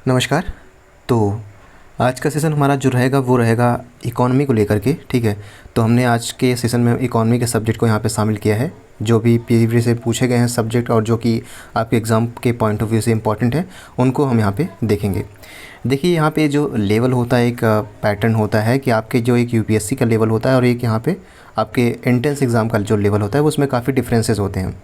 नमस्कार। तो आज का सेशन हमारा जो रहेगा वो रहेगा इकॉनमी को लेकर के, ठीक है। तो हमने आज के सेशन में इकॉनमी के सब्जेक्ट को यहाँ पे शामिल किया है। जो भी प्रीवियस से पूछे गए हैं सब्जेक्ट और जो कि आपके एग्ज़ाम के पॉइंट ऑफ व्यू से इम्पॉर्टेंट है, उनको हम यहाँ पे देखेंगे। देखिए, यहाँ पे जो लेवल होता है, एक पैटर्न होता है कि आपके जो एक यूपीएससी का लेवल होता है और एक यहाँ पे आपके एंट्रेंस एग्ज़ाम का जो लेवल होता है, उसमें काफ़ी डिफरेंसेस होते हैं।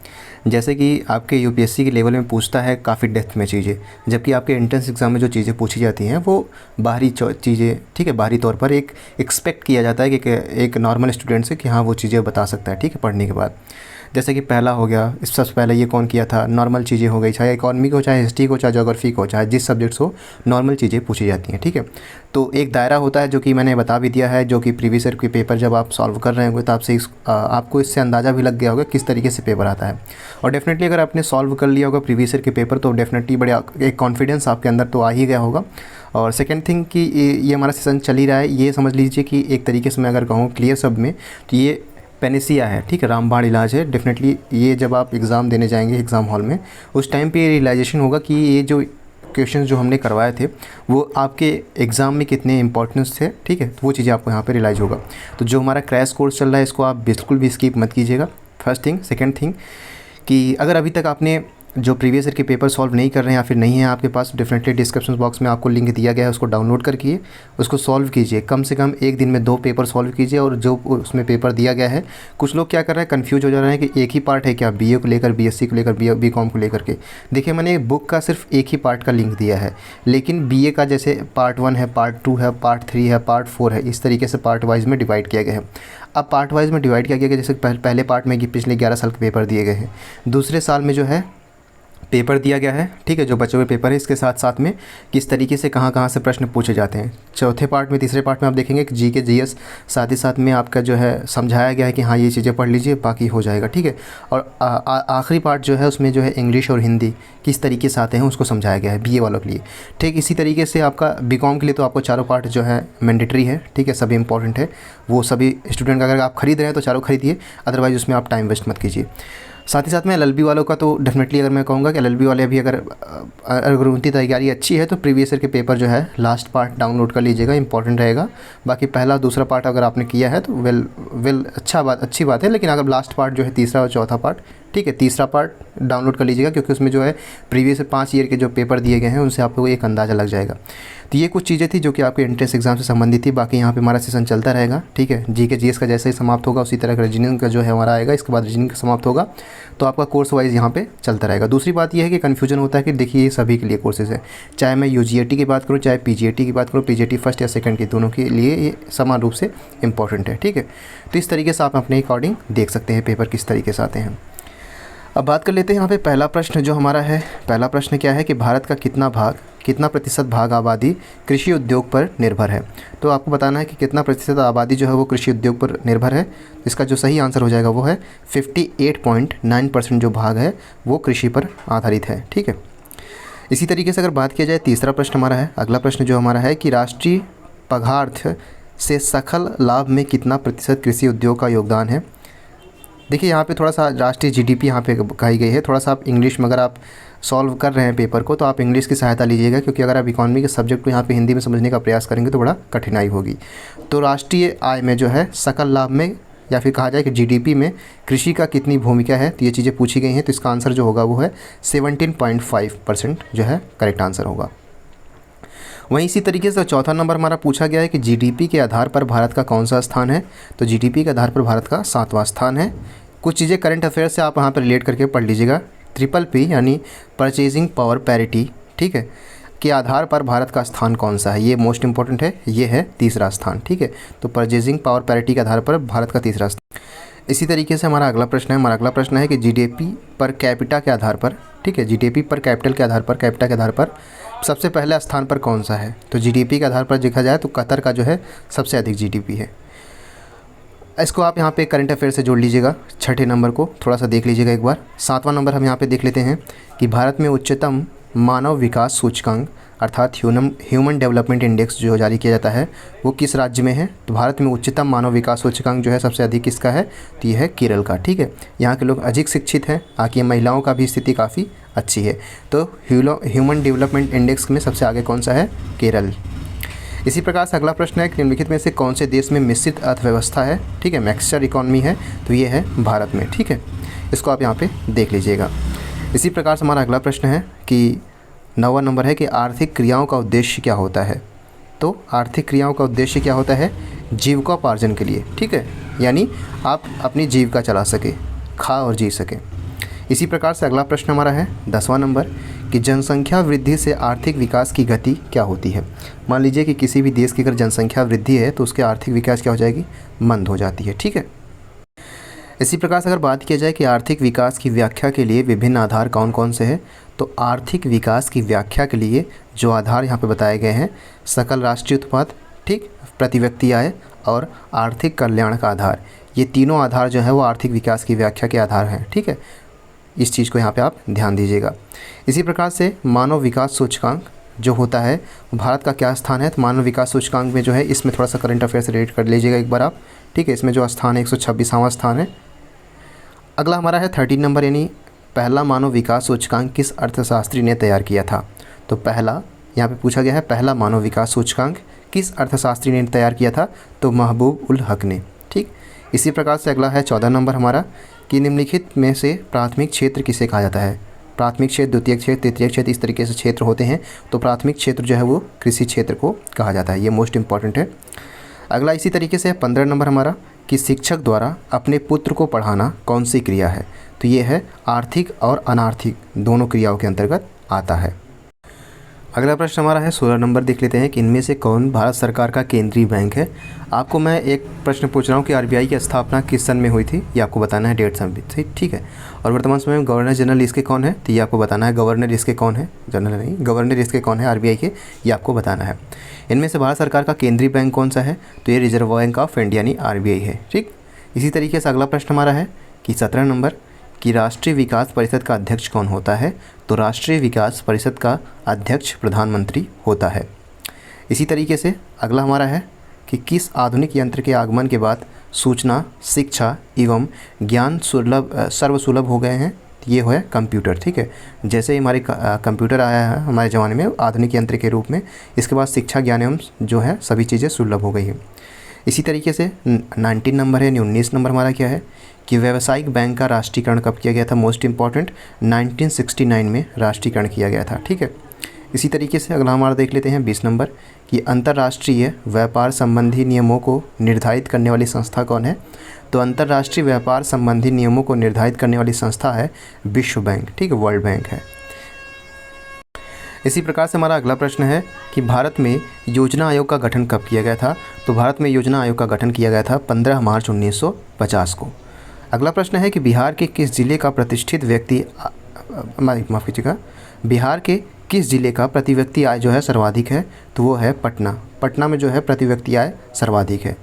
जैसे कि आपके यूपीएससी के लेवल में पूछता है काफ़ी डेप्थ में चीज़ें, जबकि आपके एंट्रेंस एग्ज़ाम में जो चीज़ें पूछी जाती हैं वो बाहरी चीज़ें, ठीक है, बाहरी तौर पर एक एक्सपेक्ट किया जाता है कि एक नॉर्मल स्टूडेंट से कि हाँ वो चीज़ें बता सकता है, ठीक है, पढ़ने के बाद। जैसे कि पहला हो गया, इस सबसे पहले ये कौन किया था, नॉर्मल चीज़ें हो गई, चाहे इकॉनमी को, चाहे हिस्ट्री को, चाहे ज्योग्राफी को, चाहे जिस सब्जेक्ट्स हो, नॉर्मल चीज़ें पूछी जाती हैं, ठीक है। तो एक दायरा होता है जो कि मैंने बता भी दिया है, जो कि प्रीवियस ईयर के पेपर जब आप सॉल्व कर रहे होंगे तो आपको इससे अंदाज़ा भी लग गया होगा किस तरीके से पेपर आता है। और डेफिनेटली अगर आपने सॉल्व कर लिया होगा प्रीवियस ईयर के पेपर तो डेफिनेटली बड़े एक कॉन्फिडेंस आपके अंदर तो आ ही गया होगा। और सेकंड थिंग कि ये हमारा सेशन चल ही रहा है, ये समझ लीजिए कि एक तरीके से मैं अगर कहूँ क्लियर शब्द में तो ये पेनिसिया है, ठीक है, रामबाण इलाज है। डेफिनेटली ये जब आप एग्ज़ाम देने जाएंगे एग्ज़ाम हॉल में, उस टाइम पे ये रियलाइजेशन होगा कि ये जो क्वेश्चंस जो हमने करवाए थे वो आपके एग्ज़ाम में कितने इंपॉर्टेंस थे, ठीक है। तो वो चीज़ें आपको यहाँ पे रियलाइज़ होगा। तो जो हमारा क्रैश कोर्स चल रहा है इसको आप बिल्कुल भी स्किप मत कीजिएगा। First thing. सेकंड थिंग कि अगर अभी तक आपने जो प्रीवियस ईयर के पेपर सॉल्व नहीं कर रहे हैं या फिर नहीं है आपके पास, डेफिनेटली डिस्क्रिप्शन बॉक्स में आपको लिंक दिया गया है, उसको डाउनलोड करके उसको सॉल्व कीजिए। कम से कम एक दिन में 2 पेपर सॉल्व कीजिए। और जो उसमें पेपर दिया गया है, कुछ लोग क्या कर रहे हैं, कन्फ्यूज हो जा रहे हैं कि एक ही पार्ट है क्या, बीए को लेकर, बीएससी को लेकर, बीकॉम को लेकर के। देखिए, मैंने बुक का सिर्फ एक ही पार्ट का लिंक दिया है, लेकिन बीए का जैसे पार्ट 1 है, पार्ट 2 है, पार्ट 3 है, पार्ट 4 है, इस तरीके से पार्ट वाइज में डिवाइड किया गया है। अब पार्ट वाइज में डिवाइड किया गया, जैसे पहले पार्ट में कि पिछले 11 साल के पेपर दिए गए हैं, दूसरे साल में जो है पेपर दिया गया है, ठीक है, जो बचे हुए पेपर है, इसके साथ साथ में किस तरीके से कहाँ से प्रश्न पूछे जाते हैं। चौथे पार्ट में, तीसरे पार्ट में आप देखेंगे कि जीके जीएस साथ ही साथ में आपका जो है समझाया गया है कि हाँ ये चीज़ें पढ़ लीजिए, बाकी हो जाएगा, ठीक है। और आखिरी पार्ट जो है उसमें जो है इंग्लिश और हिंदी किस तरीके से आते हैं उसको समझाया गया है बीए वालों के लिए। ठीक इसी तरीके से आपका बीकॉम के लिए तो आपको चारों पार्ट जो है मैंडेटरी है, ठीक है, सभी इंपॉर्टेंट है। वो सभी स्टूडेंट अगर आप खरीद रहे हैं तो चारों खरीदिए, अदरवाइज़ उसमें आप टाइम वेस्ट मत कीजिए। साथ ही साथ में एलएलबी वालों का तो डेफिनेटली अगर मैं कहूँगा कि एलएलबी वाले भी अगर उनकी तैयारी अच्छी है तो प्रीवियस ईयर के पेपर जो है लास्ट पार्ट डाउनलोड कर लीजिएगा, इंपॉर्टेंट रहेगा। बाकी पहला दूसरा पार्ट अगर आपने किया है तो वेल अच्छी बात है, लेकिन अगर लास्ट पार्ट जो है तीसरा और चौथा पार्ट, ठीक है, तीसरा पार्ट डाउनलोड कर लीजिएगा, क्योंकि उसमें जो है प्रीवियस 5 ईयर के जो पेपर दिए गए हैं उनसे आपको एक अंदाज़ा लग जाएगा। तो ये कुछ चीज़ें थी जो कि आपके एंट्रेंस एग्जाम से संबंधित थी। बाकी यहाँ पे हमारा सेशन चलता रहेगा, ठीक है। जीके जीएस का जैसे ही समाप्त होगा उसी तरह का रीजनिंग का जो है हमारा आएगा, इसके बाद रीजनिंग का समाप्त होगा, तो आपका कोर्स वाइज यहाँ पे चलता रहेगा। दूसरी बात यह है कि कन्फ्यूजन होता है कि देखिए ये सभी के लिए कोर्सेज़ है, चाहे मैं यूजीएटी की बात करूँ, चाहे पीजीएटी की बात करूँ, पीजीएटी फर्स्ट या सेकंड के दोनों के लिए ये समान रूप से इंपॉर्टेंट है, ठीक है। तो इस तरीके से आप अपने अकॉर्डिंग देख सकते हैं पेपर किस तरीके से आते हैं। अब बात कर लेते हैं यहाँ पे पहला प्रश्न जो हमारा है। पहला प्रश्न क्या है कि भारत का कितना प्रतिशत भाग आबादी कृषि उद्योग पर निर्भर है। तो आपको बताना है कि कितना प्रतिशत आबादी जो है वो कृषि उद्योग पर निर्भर है। इसका जो सही आंसर हो जाएगा वो है 58.9% जो भाग है वो कृषि पर आधारित है, ठीक है। इसी तरीके से अगर बात किया जाए, तीसरा प्रश्न हमारा है, अगला प्रश्न जो हमारा है कि राष्ट्रीय पदार्थ से सकल लाभ में कितना प्रतिशत कृषि उद्योग का योगदान है। देखिए यहाँ पे थोड़ा सा राष्ट्रीय जीडीपी यहाँ पे कही गई है। थोड़ा सा आप इंग्लिश में अगर आप सॉल्व कर रहे हैं पेपर को तो आप इंग्लिश की सहायता लीजिएगा, क्योंकि अगर आप इकोनॉमी के सब्जेक्ट को यहाँ पे हिंदी में समझने का प्रयास करेंगे तो बड़ा कठिनाई होगी। तो राष्ट्रीय आय में जो है सकल लाभ में, या फिर कहा जाए कि जीडीपी में कृषि का कितनी भूमिका है, तो ये चीज़ें पूछी गई हैं। तो इसका आंसर जो होगा वो है 17.5% जो है करेक्ट आंसर होगा। वहीं इसी तरीके से चौथा नंबर हमारा पूछा गया है कि जीडीपी के आधार पर भारत का कौन सा स्थान है। तो जीडीपी के आधार पर भारत का 7वां स्थान है। कुछ चीज़ें करंट अफेयर से आप यहाँ पर रिलेट करके पढ़ लीजिएगा। PPP यानी परचेजिंग पावर पैरिटी, ठीक है, के आधार पर भारत का स्थान कौन सा है, ये मोस्ट इंपॉर्टेंट है, ये है तीसरा स्थान, ठीक है। तो परचेजिंग पावर पैरिटी के आधार पर भारत का तीसरा स्थान। इसी तरीके से हमारा अगला प्रश्न है कि जीडीपी पर कैपिटा के आधार पर, ठीक है, जीडीपी पर कैपिटल के आधार पर, कैपिटा के आधार पर सबसे पहले स्थान पर कौन सा है। तो जीडीपी के आधार पर देखा जाए तो कतर का जो है सबसे अधिक जीडीपी है। इसको आप यहाँ पे करंट अफेयर से जोड़ लीजिएगा। छठे नंबर को थोड़ा सा देख लीजिएगा एक बार। 7वां नंबर हम यहाँ पे देख लेते हैं कि भारत में उच्चतम मानव विकास सूचकांक अर्थात ह्यूमन डेवलपमेंट इंडेक्स जो जारी किया जाता है वो किस राज्य में है? तो भारत में उच्चतम मानव विकास सूचकांक जो है सबसे अधिक किसका है? तो ये है केरल का। ठीक है, यहाँ के लोग अधिक शिक्षित हैं, आगे महिलाओं का भी स्थिति काफ़ी अच्छी है। तो ह्यूमन डेवलपमेंट इंडेक्स में सबसे आगे कौन सा है? केरल। इसी प्रकार से अगला प्रश्न है कि निम्नलिखित में से कौन से देश में मिश्रित अर्थव्यवस्था है? ठीक है, मिक्सचर इकोनॉमी है, तो ये है भारत में। ठीक है, इसको आप यहाँ पे देख लीजिएगा। इसी प्रकार से हमारा अगला प्रश्न है कि 9वां नंबर है कि आर्थिक क्रियाओं का उद्देश्य क्या होता है? तो आर्थिक क्रियाओं का उद्देश्य क्या होता है? जीविकोपार्जन के लिए। ठीक है, यानी आप अपनी जीविका चला सके, खा और जी सके। इसी प्रकार से अगला प्रश्न हमारा है 10वां नंबर कि जनसंख्या वृद्धि से आर्थिक विकास की गति क्या होती है? मान लीजिए कि किसी भी देश की अगर जनसंख्या वृद्धि है तो उसके आर्थिक विकास क्या हो जाएगी? मंद हो जाती है। ठीक है, इसी प्रकार से अगर बात किया जाए कि आर्थिक विकास की व्याख्या के लिए विभिन्न आधार कौन कौन से हैं, तो आर्थिक विकास की व्याख्या के लिए जो आधार यहाँ पे बताए गए हैं, सकल राष्ट्रीय उत्पाद, ठीक, प्रति व्यक्ति आय और आर्थिक कल्याण का आधार, ये तीनों आधार जो है वो आर्थिक विकास की व्याख्या के आधार हैं। ठीक है, इस चीज़ को यहाँ पे आप ध्यान दीजिएगा। इसी प्रकार से मानव विकास सूचकांक जो होता है, भारत का क्या स्थान है? तो मानव विकास सूचकांक में जो है, इसमें थोड़ा सा करंट अफेयर से रिलेट कर लीजिएगा एक बार आप। ठीक है, इसमें जो स्थान है 126वां स्थान है। अगला हमारा है 13 नंबर, यानी पहला मानव विकास सूचकांक किस अर्थशास्त्री ने तैयार किया था? तो पहला यहाँ पे पूछा गया है, पहला मानव विकास सूचकांक किस अर्थशास्त्री ने तैयार किया था? तो महबूब उल हक ने। ठीक, इसी प्रकार से अगला है 14 नंबर हमारा कि निम्नलिखित में से प्राथमिक क्षेत्र किसे कहा जाता है? प्राथमिक क्षेत्र, द्वितीयक क्षेत्र, तृतीयक क्षेत्र, इस तरीके से क्षेत्र होते हैं। तो प्राथमिक क्षेत्र जो है वो कृषि क्षेत्र को कहा जाता है, ये मोस्ट इंपॉर्टेंट है। अगला इसी तरीके से 15 नंबर हमारा कि शिक्षक द्वारा अपने पुत्र को पढ़ाना कौन सी क्रिया है? तो ये है आर्थिक और अनार्थिक दोनों क्रियाओं के अंतर्गत आता है। अगला प्रश्न हमारा है 16 नंबर, देख लेते हैं कि इनमें से कौन भारत सरकार का केंद्रीय बैंक है? आपको मैं एक प्रश्न पूछ रहा हूँ कि आरबीआई की स्थापना किस सन में हुई थी, ये आपको बताना है, डेट सन भी। ठीक है, और वर्तमान समय में गवर्नर जनरल इसके कौन है? तो ये आपको बताना है। गवर्नर इसके कौन है? जनरल नहीं, गवर्नर इसके कौन है आरबीआई के, ये आपको बताना है। इनमें से भारत सरकार का केंद्रीय बैंक कौन सा है? तो ये रिजर्व बैंक ऑफ इंडिया यानी आरबीआई है। ठीक, इसी तरीके से अगला प्रश्न हमारा है कि 17 नंबर कि राष्ट्रीय विकास परिषद का अध्यक्ष कौन होता है? तो राष्ट्रीय विकास परिषद का अध्यक्ष प्रधानमंत्री होता है। इसी तरीके से अगला हमारा है कि किस आधुनिक यंत्र के आगमन के बाद सूचना, शिक्षा एवं ज्ञान सर्वसुलभ हो गए हैं? ये है कंप्यूटर। ठीक है, जैसे ही हमारे कंप्यूटर आया है हमारे ज़माने में आधुनिक यंत्र के रूप में, इसके बाद शिक्षा, ज्ञान एवं जो है सभी चीज़ें सुलभ हो गई हैं। इसी तरीके से 19 नंबर है, 19 नंबर हमारा क्या है कि व्यावसायिक बैंक का राष्ट्रीयकरण कब किया गया था? मोस्ट इंपॉर्टेंट 1969 में राष्ट्रीयकरण किया गया था। ठीक है, इसी तरीके से अगला हमारा देख लेते हैं 20 नंबर कि अंतर्राष्ट्रीय व्यापार संबंधी नियमों को निर्धारित करने वाली संस्था कौन है? तो अंतर्राष्ट्रीय व्यापार संबंधी नियमों को निर्धारित करने वाली संस्था है विश्व बैंक। ठीक है, वर्ल्ड बैंक है। इसी प्रकार से हमारा अगला प्रश्न है कि भारत में योजना आयोग का गठन कब किया गया था? तो भारत में योजना आयोग का गठन किया गया था 15 मार्च 1950 को। अगला प्रश्न है कि बिहार के किस जिले का प्रतिष्ठित व्यक्ति माफ़ कीजिएगा, बिहार के किस जिले का प्रति व्यक्ति आय जो है सर्वाधिक है? तो वो है पटना। पटना में जो है प्रति व्यक्ति आय सर्वाधिक है।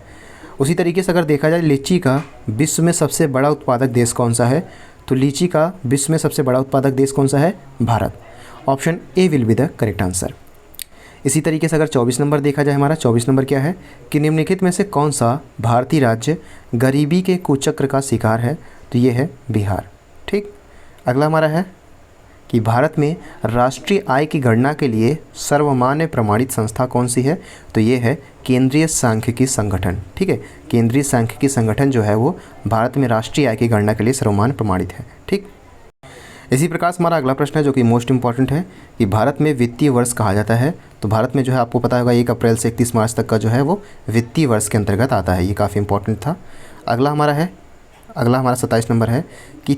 उसी तरीके से अगर देखा जाए लीची का विश्व में सबसे बड़ा उत्पादक देश कौन सा है? तो लीची का विश्व में सबसे बड़ा उत्पादक देश कौन सा है? Bharat. Option A will be the correct answer. इसी तरीके से अगर 24 नंबर देखा जाए, हमारा 24 नंबर क्या है कि निम्नलिखित में से कौन सा भारतीय राज्य गरीबी के कुचक्र का शिकार है? तो ये है बिहार। ठीक, अगला हमारा है कि भारत में राष्ट्रीय आय की गणना के लिए सर्वमान्य प्रमाणित संस्था कौन सी है? तो ये है केंद्रीय सांख्यिकी संगठन। ठीक है, केंद्रीय सांख्यिकी संगठन जो है वो भारत में राष्ट्रीय आय की गणना के लिए सर्वमान्य प्रमाणित है। ठीक, इसी प्रकार से हमारा अगला प्रश्न है जो कि मोस्ट इंपॉर्टेंट है कि भारत में वित्तीय वर्ष कहा जाता है। तो भारत में जो है आपको पता होगा 1 अप्रैल से 31 मार्च तक का जो है वो वित्तीय वर्ष के अंतर्गत आता है, ये काफ़ी इंपॉर्टेंट था। अगला हमारा 27 नंबर है कि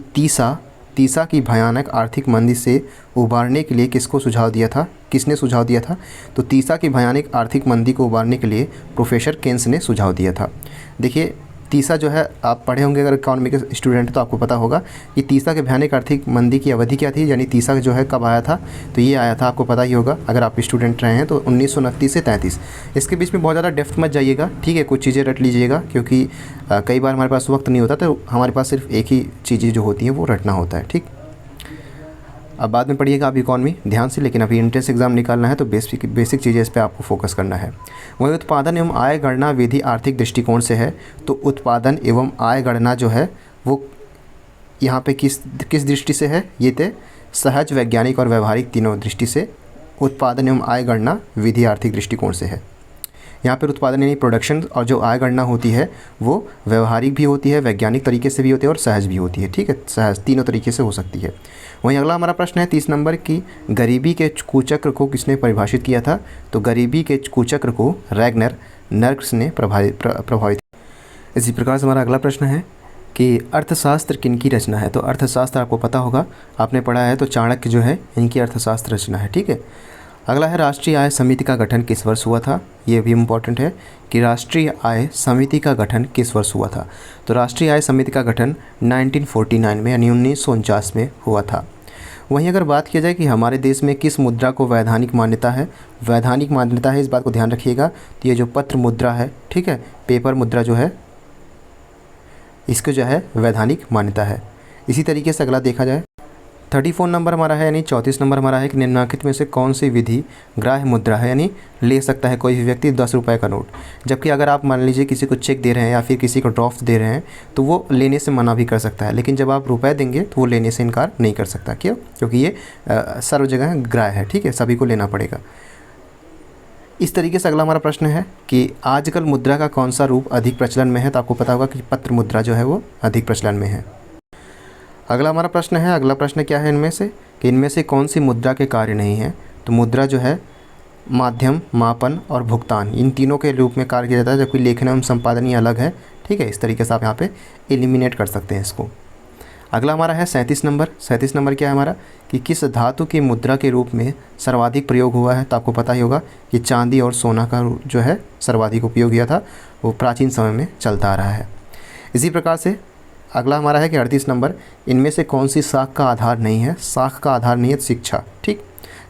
तीसा की भयानक आर्थिक मंदी से उबारने के लिए किसने सुझाव दिया था? तो तीसा की भयानक आर्थिक मंदी को उबारने के लिए प्रोफेसर केन्स ने सुझाव दिया था। देखिए, तीसा जो है आप पढ़े होंगे अगर इकोनॉमी के स्टूडेंट, तो आपको पता होगा कि तीसा के भयानक आर्थिक मंदी की अवधि क्या थी, यानी तीसा जो है कब आया था? तो ये आया था, आपको पता ही होगा अगर आप स्टूडेंट रहे हैं तो 1929 से 33। इसके बीच में बहुत ज़्यादा डेप्थ मत जाइएगा। ठीक है, कुछ चीज़ें रट लीजिएगा क्योंकि कई बार हमारे पास वक्त नहीं होता, तो हमारे पास सिर्फ एक ही चीज़ें जो होती हैं वो रटना होता है। ठीक, अब बाद में पढ़िएगा आप इकॉनमी ध्यान से, लेकिन अभी एंट्रेंस एग्जाम निकालना है तो बेसिक चीज़ें इस पर आपको फोकस करना है। वही उत्पादन एवं आय गणना विधि आर्थिक दृष्टिकोण से है, तो उत्पादन एवं आय गणना जो है वो यहाँ पे किस दृष्टि से है, ये थे सहज, वैज्ञानिक और व्यवहारिक तीनों दृष्टि से उत्पादन एवं आय गणना विधि आर्थिक दृष्टिकोण से है। यहाँ पर उत्पादन यानी प्रोडक्शन और जो आय गणना होती है वो व्यवहारिक भी होती है, वैज्ञानिक तरीके से भी होती है और सहज भी होती है। ठीक है, सहज तीनों तरीके से हो सकती है। वहीं अगला हमारा प्रश्न है 30 नंबर की, गरीबी के कुचक्र को किसने परिभाषित किया था? तो गरीबी के कुचक्र को रैगनर नर्क्स ने प्रभावित। इसी प्रकार से हमारा अगला प्रश्न है कि अर्थशास्त्र किनकी रचना है? तो अर्थशास्त्र आपको पता होगा, आपने पढ़ा है, तो चाणक्य जो है इनकी अर्थशास्त्र रचना है। ठीक है, अगला है राष्ट्रीय आय समिति का गठन किस वर्ष हुआ था? ये भी इम्पॉर्टेंट है कि राष्ट्रीय आय समिति का गठन किस वर्ष हुआ था? तो राष्ट्रीय आय समिति का गठन 1949 में यानी 1949 में हुआ था। वहीं अगर बात की जाए कि हमारे देश में किस मुद्रा को वैधानिक मान्यता है, वैधानिक मान्यता है, इस बात को ध्यान रखिएगा। तो ये जो पत्र मुद्रा है, ठीक है, पेपर मुद्रा जो है, इसको जो है वैधानिक मान्यता है। इसी तरीके से अगला देखा जाए 34 नंबर हमारा है, यानी 34 नंबर हमारा है कि निम्नलिखित में से कौन सी विधि ग्राह्य मुद्रा है, यानी ले सकता है कोई भी व्यक्ति 10 रुपये का नोट। जबकि अगर आप मान लीजिए किसी को चेक दे रहे हैं या फिर किसी को ड्राफ्ट दे रहे हैं तो वो लेने से मना भी कर सकता है, लेकिन जब आप रुपए देंगे तो वो लेने से इनकार नहीं कर सकता। क्यों? क्योंकि ये सर्व जगह ग्राह्य है। ठीक है, सभी को लेना पड़ेगा। इस तरीके से अगला हमारा प्रश्न है कि आजकल मुद्रा का कौन सा रूप अधिक प्रचलन में है? तो आपको पता होगा कि पत्र मुद्रा जो है वो अधिक प्रचलन में है। अगला हमारा प्रश्न है, अगला प्रश्न क्या है इनमें से कि इनमें से कौन सी मुद्रा के कार्य नहीं है? तो मुद्रा जो है माध्यम, मापन और भुगतान, इन तीनों के रूप में कार्य किया जाता है, जबकि लेखन एवं संपादन ये अलग है। ठीक है, इस तरीके से आप यहाँ पे एलिमिनेट कर सकते हैं इसको। अगला हमारा है 37 नंबर। 37 नंबर क्या है हमारा कि किस धातु की मुद्रा के रूप में सर्वाधिक प्रयोग हुआ है? तो आपको पता ही होगा कि चांदी और सोना का जो है सर्वाधिक उपयोग किया था, वो प्राचीन समय में चलता आ रहा है। इसी प्रकार से अगला हमारा है कि 38 नंबर, इनमें से कौन सी साख का आधार नहीं है? साख का आधार नहीं है शिक्षा। ठीक,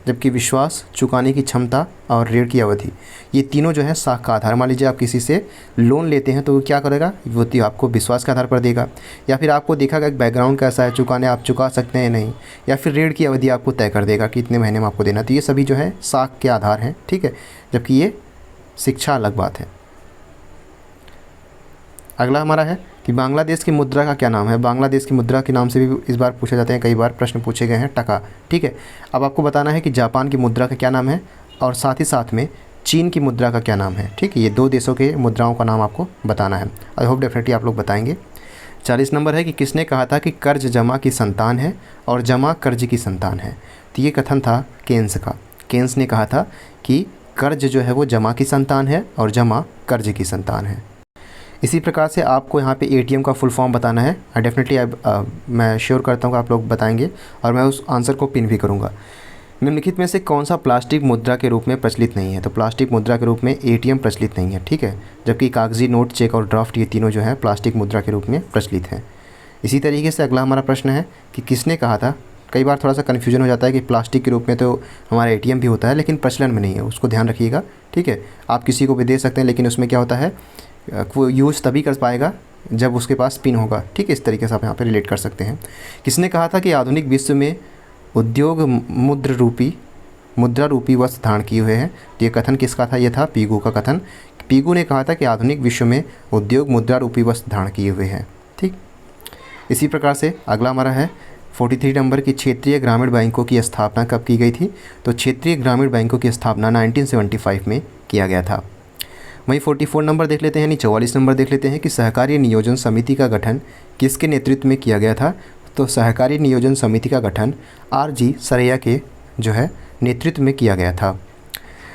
जबकि विश्वास, चुकाने की क्षमता और ऋण की अवधि, ये तीनों जो है साख का आधार। मान लीजिए आप किसी से लोन लेते हैं तो वो क्या करेगा, वो तो आपको विश्वास के आधार पर देगा, या फिर आपको देखा कि बैकग्राउंड कैसा है, चुकाने आप चुका सकते हैं नहीं, या फिर ऋण की अवधि आपको तय कर देगा कि इतने महीने में आपको देना। तो ये सभी जो है साख के आधार हैं। ठीक है, जबकि ये शिक्षा अलग बात है। अगला हमारा है कि बांग्लादेश की मुद्रा का क्या नाम है? बांग्लादेश की मुद्रा के नाम से भी इस बार पूछे जाते हैं, कई बार प्रश्न पूछे गए हैं, टका। ठीक है, अब आपको बताना है कि जापान की मुद्रा का क्या नाम है और साथ ही साथ में चीन की मुद्रा का क्या नाम है। ठीक है, ये दो देशों के मुद्राओं का नाम आपको बताना है। आई होप डेफिनेटली आप लोग बताएंगे। 40 नंबर है कि किसने कहा था कि कर्ज जमा की संतान है और जमा कर्ज की संतान है? तो ये कथन था केन्स का। केन्स ने कहा था कि कर्ज जो है वो जमा की संतान है और जमा कर्ज की संतान है। इसी प्रकार से आपको यहाँ पे एटीएम का फुल फॉर्म बताना है। डेफिनेटली मैं श्योर करता हूँ कि आप लोग बताएंगे और मैं उस आंसर को पिन भी करूँगा। निम्नलिखित में से कौन सा प्लास्टिक मुद्रा के रूप में प्रचलित नहीं है? तो प्लास्टिक मुद्रा के रूप में एटीएम प्रचलित नहीं है। ठीक है, जबकि कागजी नोट, चेक और ड्राफ्ट, ये तीनों जो है प्लास्टिक मुद्रा के रूप में प्रचलित हैं। इसी तरीके से अगला हमारा प्रश्न है कि किसने कहा था, कई बार थोड़ा सा कन्फ्यूजन हो जाता है कि प्लास्टिक के रूप में तो हमारा एटीएम भी होता है लेकिन प्रचलन में नहीं है, उसको ध्यान रखिएगा। ठीक है, आप किसी को भी दे सकते हैं लेकिन उसमें क्या होता है, वो यूज़ तभी कर पाएगा जब उसके पास पिन होगा। ठीक है, इस तरीके से आप यहाँ पे रिलेट कर सकते हैं। किसने कहा था कि आधुनिक विश्व में उद्योग मुद्रा रूपी वस्त्र धारण किए हुए हैं? तो ये कथन किसका था? ये था पीगू का कथन। पीगू ने कहा था कि आधुनिक विश्व में उद्योग मुद्रा रूपी वस्त्र धारण किए हुए हैं। ठीक, इसी प्रकार से अगला हमारा है 43 नंबर की क्षेत्रीय ग्रामीण बैंकों की स्थापना कब की गई थी? तो क्षेत्रीय ग्रामीण बैंकों की स्थापना 1975 में किया गया था। वहीं 44 नंबर देख लेते हैं, यानी 44 नंबर देख लेते हैं कि सहकारी नियोजन समिति का गठन किसके नेतृत्व में किया गया था? तो सहकारी नियोजन समिति का गठन आर.जी. सरैया के जो है नेतृत्व में किया गया था।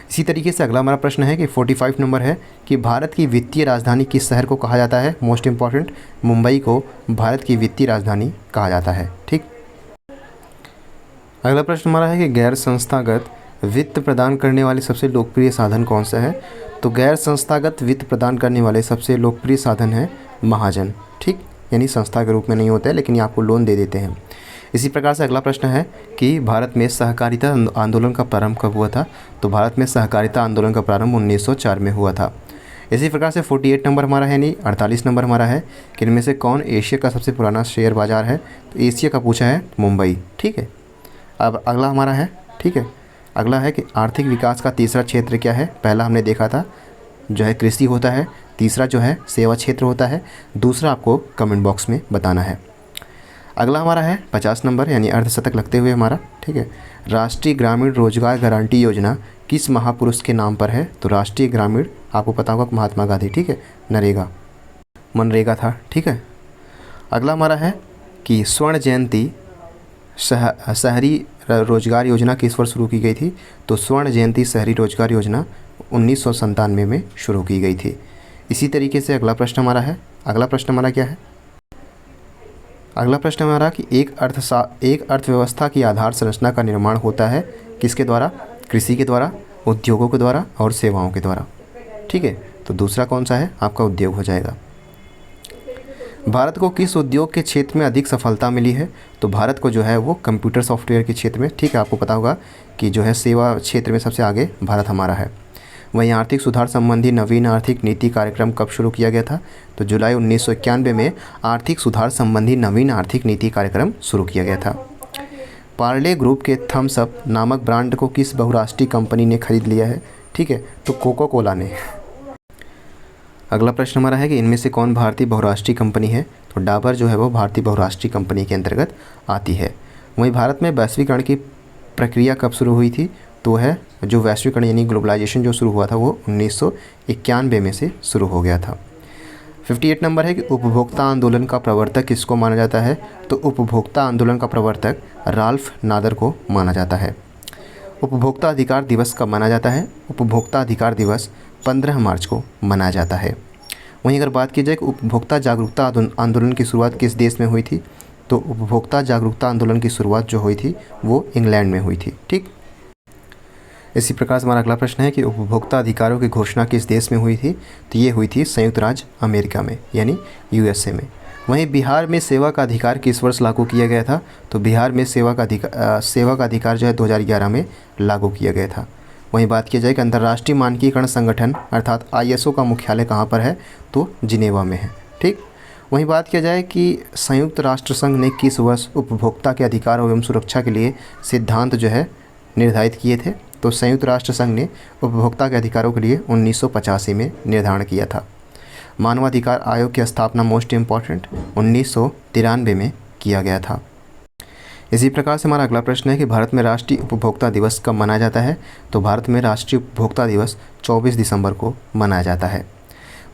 इसी तरीके से अगला हमारा प्रश्न है कि 45 नंबर है कि भारत की वित्तीय राजधानी किस शहर को कहा जाता है? मोस्ट इंपॉर्टेंट, मुंबई को भारत की वित्तीय राजधानी कहा जाता है। ठीक, अगला प्रश्न हमारा है कि गैर संस्थागत वित्त प्रदान करने वाले सबसे लोकप्रिय साधन कौन सा है? तो गैर संस्थागत वित्त प्रदान करने वाले सबसे लोकप्रिय साधन है महाजन। ठीक, यानी संस्था के रूप में नहीं होता है लेकिन ये आपको लोन दे देते हैं। इसी प्रकार से अगला प्रश्न है कि भारत में सहकारिता आंदोलन का प्रारंभ कब हुआ था? तो भारत में सहकारिता आंदोलन का प्रारंभ 1904 में हुआ था। इसी प्रकार से 48 नंबर हमारा है, यानी 48 नंबर हमारा है कि इनमें से कौन एशिया का सबसे पुराना शेयर बाज़ार है? तो एशिया का पूछा है मुंबई। ठीक है, अब अगला हमारा है, ठीक है, अगला है कि आर्थिक विकास का तीसरा क्षेत्र क्या है। पहला हमने देखा था जो है कृषि होता है, तीसरा जो है सेवा क्षेत्र होता है, दूसरा आपको कमेंट बॉक्स में बताना है। अगला हमारा है 50 नंबर यानी अर्धशतक लगते हुए हमारा, ठीक है, राष्ट्रीय ग्रामीण रोजगार गारंटी योजना किस महापुरुष के नाम पर है। तो राष्ट्रीय ग्रामीण आपको पता होगा महात्मा गांधी, ठीक है, मनरेगा था, ठीक है। अगला हमारा है कि स्वर्ण जयंती शहरी रोजगार योजना किस वर्ष शुरू की गई थी। तो स्वर्ण जयंती शहरी रोजगार योजना 1997 में शुरू की गई थी। इसी तरीके से अगला प्रश्न हमारा है, अगला प्रश्न हमारा क्या है, अगला प्रश्न हमारा कि एक अर्थव्यवस्था की आधार संरचना का निर्माण होता है किसके द्वारा, कृषि के द्वारा, उद्योगों के द्वारा और सेवाओं के द्वारा, ठीक है। तो दूसरा कौन सा है आपका उद्योग हो जाएगा। भारत को किस उद्योग के क्षेत्र में अधिक सफलता मिली है। तो भारत को जो है वो कंप्यूटर सॉफ्टवेयर के क्षेत्र में, ठीक है, आपको पता होगा कि जो है सेवा क्षेत्र में सबसे आगे भारत हमारा है। वहीं आर्थिक सुधार संबंधी नवीन आर्थिक नीति कार्यक्रम कब शुरू किया गया था। तो जुलाई 1991 में आर्थिक सुधार संबंधी नवीन आर्थिक नीति कार्यक्रम शुरू किया गया था। पार्ले ग्रुप के थम्स अप नामक ब्रांड को किस बहुराष्ट्रीय कंपनी ने खरीद लिया है। ठीक है, तो कोका कोला ने। अगला प्रश्न हमारा है कि इनमें से कौन भारतीय बहुराष्ट्रीय कंपनी है। तो डाबर जो है वो भारतीय बहुराष्ट्रीय कंपनी के अंतर्गत आती है। वहीं भारत में वैश्वीकरण की प्रक्रिया कब शुरू हुई थी। तो है जो वैश्वीकरण यानी ग्लोबलाइजेशन जो शुरू हुआ था वो 1991 में से शुरू हो गया था। 58 नंबर है कि उपभोक्ता आंदोलन का प्रवर्तक किसको माना जाता है। तो उपभोक्ता आंदोलन का प्रवर्तक राल्फ नादर को माना जाता है। उपभोक्ता अधिकार दिवस कब मनाया जाता है। उपभोक्ता अधिकार दिवस 15 मार्च को मनाया जाता है। वहीं अगर बात की जाए कि उपभोक्ता जागरूकता आंदोलन की शुरुआत किस देश में हुई थी। तो उपभोक्ता जागरूकता आंदोलन की शुरुआत जो हुई थी वो इंग्लैंड में हुई थी। ठीक, इसी प्रकार से हमारा अगला प्रश्न है कि उपभोक्ता अधिकारों की घोषणा किस देश में हुई थी। तो ये हुई थी संयुक्त राज्य अमेरिका में यानी यूएसए में। वहीं बिहार में सेवा का अधिकार किस वर्ष लागू किया गया था। तो बिहार में सेवा का अधिकार जो है 2011 में लागू किया गया था। वहीं बात की जाए कि अंतर्राष्ट्रीय मानकीकरण संगठन अर्थात ISO का मुख्यालय कहाँ पर है। तो जिनेवा में है। ठीक, वहीं बात किया जाए कि संयुक्त राष्ट्र संघ ने किस वर्ष उपभोक्ता के अधिकार एवं सुरक्षा के लिए सिद्धांत जो है निर्धारित किए थे। तो संयुक्त राष्ट्र संघ ने उपभोक्ता के अधिकारों के लिए 1985 में निर्धारण किया था। मानवाधिकार आयोग की स्थापना मोस्ट इम्पॉर्टेंट 1993 में किया गया था। इसी प्रकार से हमारा अगला प्रश्न है कि भारत में राष्ट्रीय उपभोक्ता दिवस कब मनाया जाता है। तो भारत में राष्ट्रीय उपभोक्ता दिवस 24 दिसंबर को मनाया जाता है।